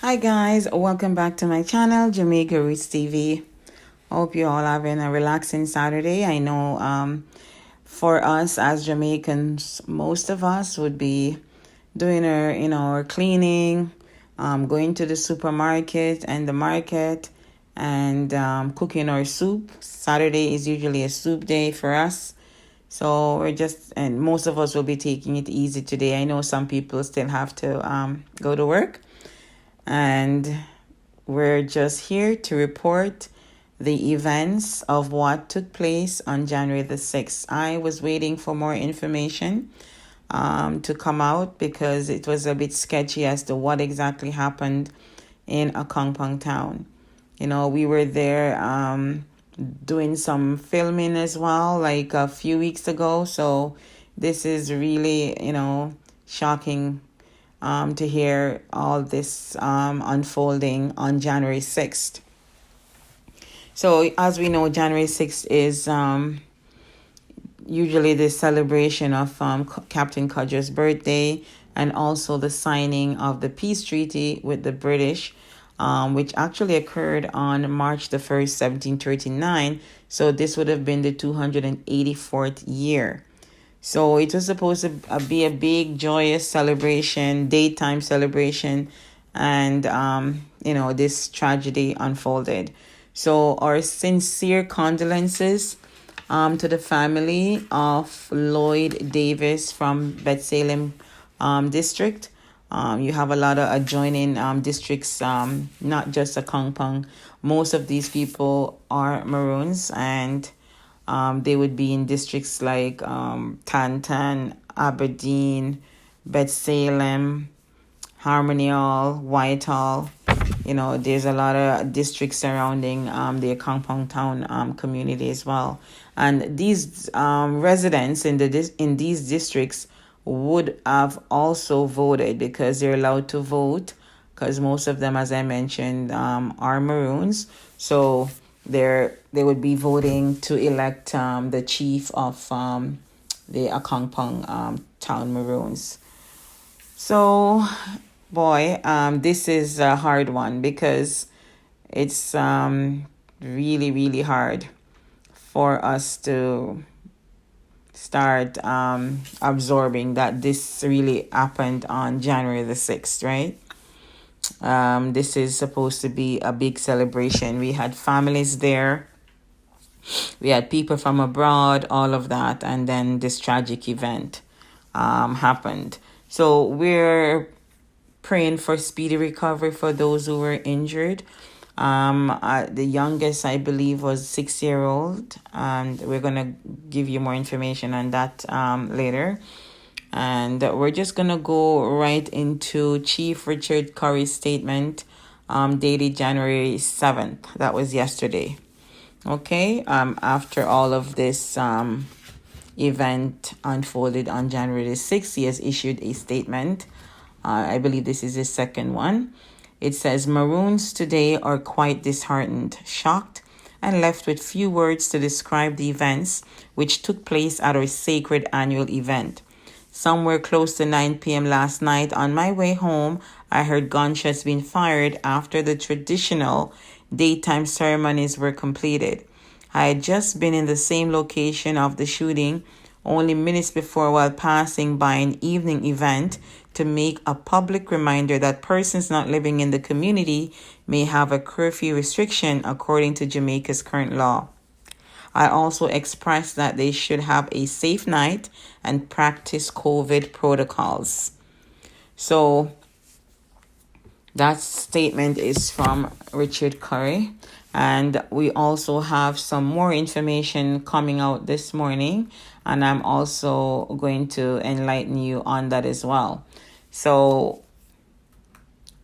Hi guys, welcome back to my channel, Jamaica Roots TV. Hope you all having a relaxing Saturday. I know for us as Jamaicans, most of us would be doing our cleaning, going to the supermarket and the market, and cooking our soup. Saturday is usually a soup day for us. So and most of us will be taking it easy today. I know some people still have to go to work. And we're just here to report the events of what took place on January the 6th. I was waiting for more information to come out because it was a bit sketchy as to what exactly happened in Accompong Town. We were there doing some filming as well, like a few weeks ago. So this is really, shocking to hear all this unfolding on January 6th. So as we know, January 6th is usually the celebration of Captain Cudjoe's birthday and also the signing of the peace treaty with the British, which actually occurred on March the 1st, 1739. So this would have been the 284th year. So it was supposed to be a big, joyous celebration, daytime celebration, and, this tragedy unfolded. So our sincere condolences to the family of Lloyd Davis from Bethsalem district. You have a lot of adjoining districts, not just Accompong. Most of these people are Maroons, and they would be in districts like Tantan, Aberdeen, Bethsalem, Harmonial, Whitehall. There's a lot of districts surrounding the Accompong Town community as well. And these residents in these districts would have also voted because they're allowed to vote, because most of them, as I mentioned, are Maroons. So they would be voting to elect the chief of the Accompong Town Maroons. So, boy, this is a hard one because it's really, really hard for us to start absorbing that this really happened on January the 6th, right? This is supposed to be a big celebration. We had families there. We had people from abroad, all of that. And then this tragic event happened. So we're praying for speedy recovery for those who were injured. The youngest, I believe, was 6-year-old. And we're going to give you more information on that later. And we're just going to go right into Chief Richard Curry's statement dated January 7th. That was yesterday. Okay. After all of this event unfolded on January 6th, he has issued a statement. I believe this is his second one. It says, Maroons today are quite disheartened, shocked, and left with few words to describe the events which took place at our sacred annual event. Somewhere close to 9 p.m. last night, on my way home, I heard gunshots being fired after the traditional daytime ceremonies were completed. I had just been in the same location of the shooting only minutes before while passing by an evening event to make a public reminder that persons not living in the community may have a curfew restriction according to Jamaica's current law. I also expressed that they should have a safe night and practice COVID protocols. So that statement is from Richard Curry. And we also have some more information coming out this morning. And I'm also going to enlighten you on that as well. So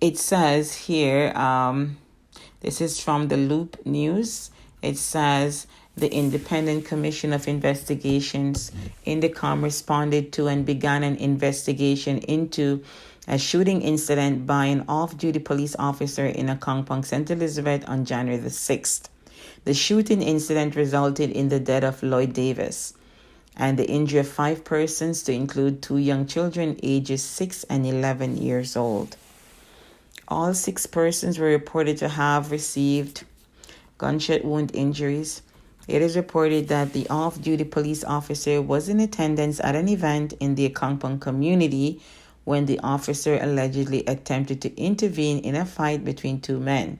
it says here, this is from the Loop News. It says, the Independent Commission of Investigations INDECOM responded to and began an investigation into a shooting incident by an off-duty police officer in Accompong St Elizabeth on January the 6th. The shooting incident resulted in the death of Lloyd Davis and the injury of 5 persons, to include 2 young children ages 6 and 11 years old. All 6 persons were reported to have received gunshot wound injuries. It is reported that the off-duty police officer was in attendance at an event in the Accompong community when the officer allegedly attempted to intervene in a fight between 2 men.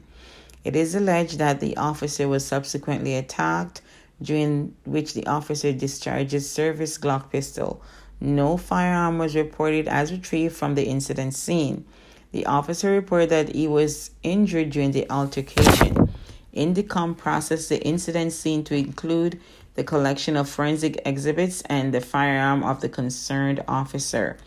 It is alleged that the officer was subsequently attacked, during which the officer discharged his service Glock pistol. No firearm was reported as retrieved from the incident scene. The officer reported that he was injured during the altercation. Indicom processed the incident scene to include the collection of forensic exhibits and the firearm of the concerned officer.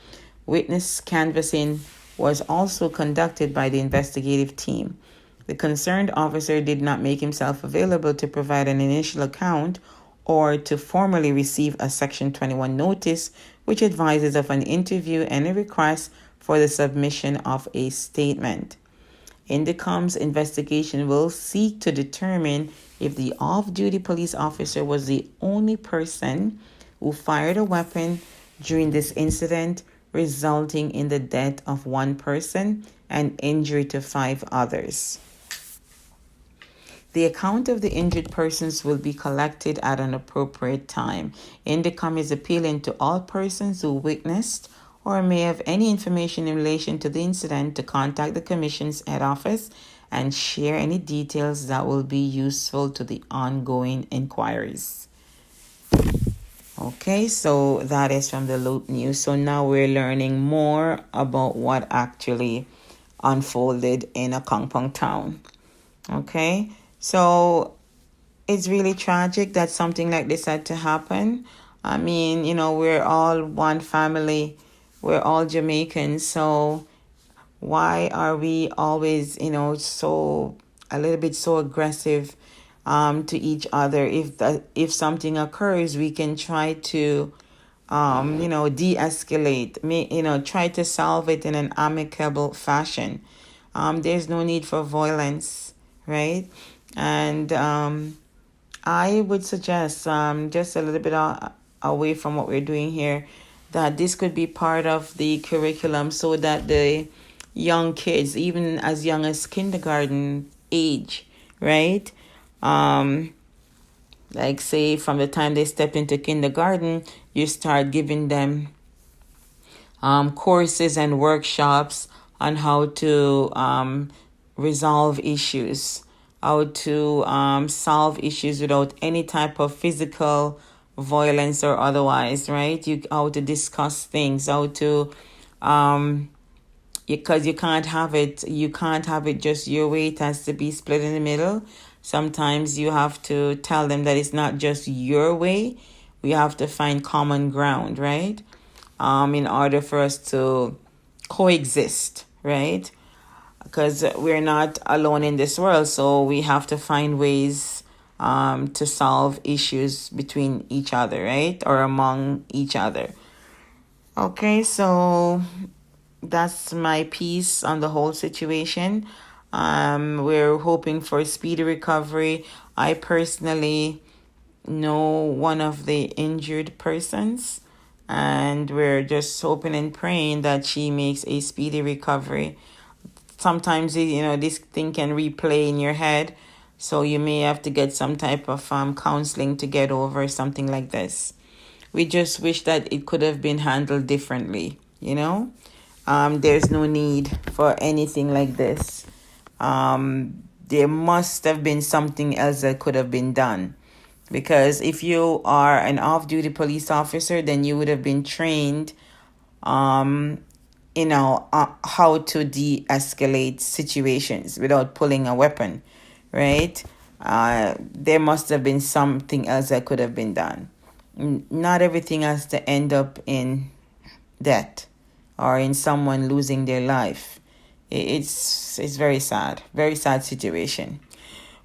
Witness canvassing was also conducted by the investigative team. The concerned officer did not make himself available to provide an initial account or to formally receive a Section 21 notice, which advises of an interview and a request for the submission of a statement. Indicom's investigation will seek to determine if the off-duty police officer was the only person who fired a weapon during this incident, resulting in the death of 1 person and injury to 5 others. The account of the injured persons will be collected at an appropriate time. Indicom is appealing to all persons who witnessed or may have any information in relation to the incident to contact the Commission's head office and share any details that will be useful to the ongoing inquiries. Okay, so that is from the Loop News. So now we're learning more about what actually unfolded in Accompong Town. Okay, so it's really tragic that something like this had to happen. I mean, we're all one family. We're all Jamaicans. So why are we always, so a little bit so aggressive to each other? If something occurs, we can try to, de-escalate, try to solve it in an amicable fashion. There's no need for violence, right? And I would suggest, just a little bit away from what we're doing here, that this could be part of the curriculum so that the young kids, even as young as kindergarten age, right? Like say from the time they step into kindergarten, you start giving them courses and workshops on how to resolve issues, how to solve issues without any type of physical violence or otherwise, right? How to discuss things, how to because you can't have it just your way. It has to be split in the middle. Sometimes you have to tell them that it's not just your way. We have to find common ground, right? In order for us to coexist, right? Because we're not alone in this world, so we have to find ways to solve issues between each other, right? Or among each other. Okay, so that's my piece on the whole situation. We're hoping for a speedy recovery. I personally know one of the injured persons, and we're just hoping and praying that she makes a speedy recovery. Sometimes, this thing can replay in your head, so you may have to get some type of counseling to get over something like this. We just wish that it could have been handled differently, There's no need for anything like this. There must have been something else that could have been done. Because if you are an off-duty police officer, then you would have been trained, how to de-escalate situations without pulling a weapon, right? There must have been something else that could have been done. Not everything has to end up in death or in someone losing their life. It's very sad situation.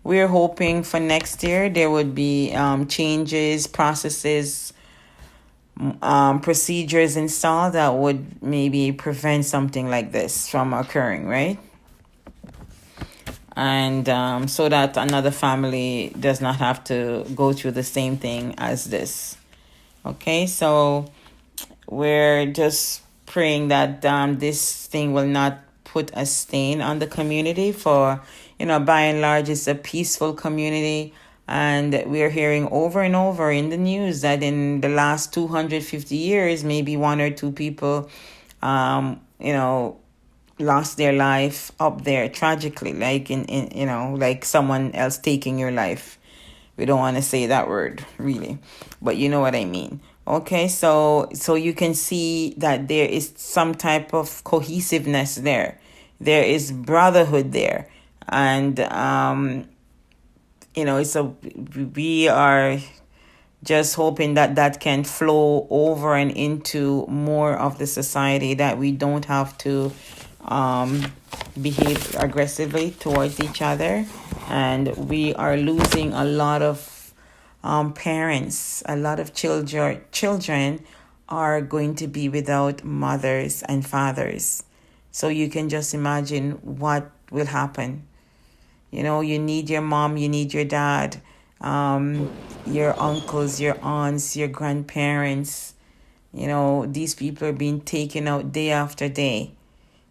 We're hoping for next year there would be changes, processes, procedures installed that would maybe prevent something like this from occurring, right? And so that another family does not have to go through the same thing as this. Okay, so we're just praying that this thing will not put a stain on the community. For, by and large, it's a peaceful community. And we're hearing over and over in the news that in the last 250 years, maybe one or two people, lost their life up there tragically, like like someone else taking your life. We don't want to say that word, really, but you know what I mean. Okay, so you can see that there is some type of cohesiveness there. There is brotherhood there. And we are just hoping that can flow over and into more of the society, that we don't have to behave aggressively towards each other. And we are losing a lot of parents. A lot of children are going to be without mothers and fathers. So you can just imagine what will happen. You need your mom, you need your dad, your uncles, your aunts, your grandparents. These people are being taken out day after day,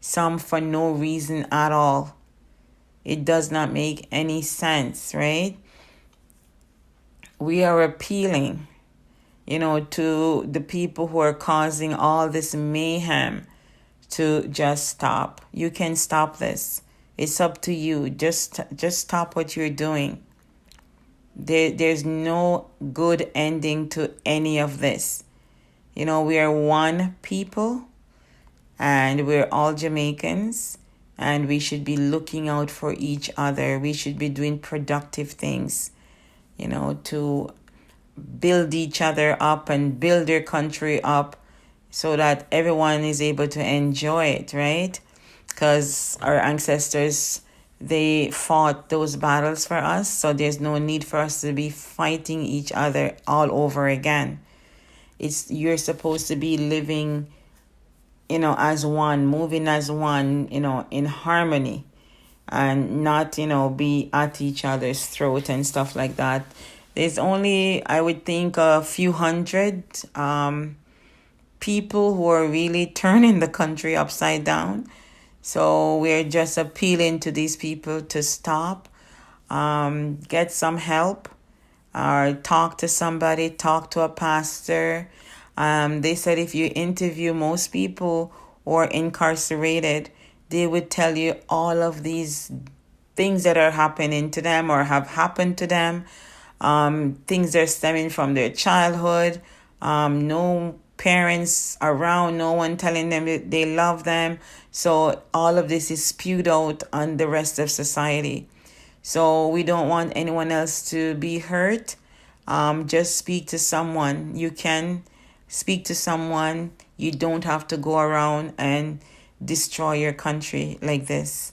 some for no reason at all. It does not make any sense, right? We are appealing, to the people who are causing all this mayhem to just stop. You can stop this. It's up to you. Just stop what you're doing. There's no good ending to any of this. We are one people, and we're all Jamaicans, and we should be looking out for each other. We should be doing productive things, to build each other up and build their country up, so that everyone is able to enjoy it, right? Because our ancestors, they fought those battles for us, so there's no need for us to be fighting each other all over again. You're supposed to be living, as one, moving as one, in harmony, and not, be at each other's throat and stuff like that. There's only, I would think, a few hundred people who are really turning the country upside down. So we're just appealing to these people to stop, get some help, or talk to somebody, talk to a pastor. They said if you interview most people who are incarcerated, they would tell you all of these things that are happening to them or have happened to them, things that are stemming from their childhood, no parents around, no one telling them that they love them. So all of this is spewed out on the rest of society. So we don't want anyone else to be hurt. Just speak to someone. You can speak to someone. You don't have to go around and destroy your country like this,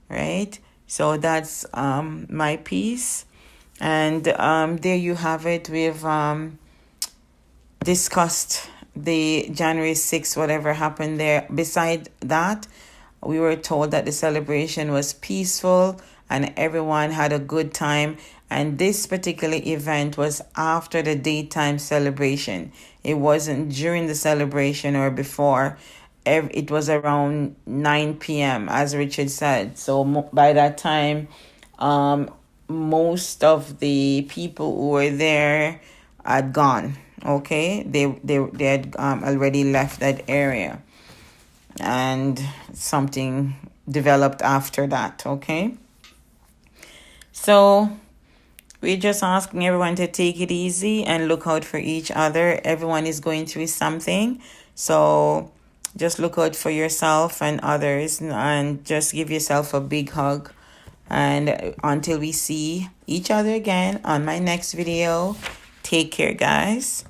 right? So that's my piece. And there you have it. We've discussed the January 6th, whatever happened there. Beside that, we were told that the celebration was peaceful and everyone had a good time. And this particular event was after the daytime celebration. It wasn't during the celebration or before. It was around 9 p.m., as Richard said. So by that time, most of the people who were there had gone. Okay, they had already left that area, and something developed after that. Okay, so we're just asking everyone to take it easy and look out for each other. Everyone is going through something, so just look out for yourself and others, and just give yourself a big hug. And until we see each other again on my next video, take care, guys.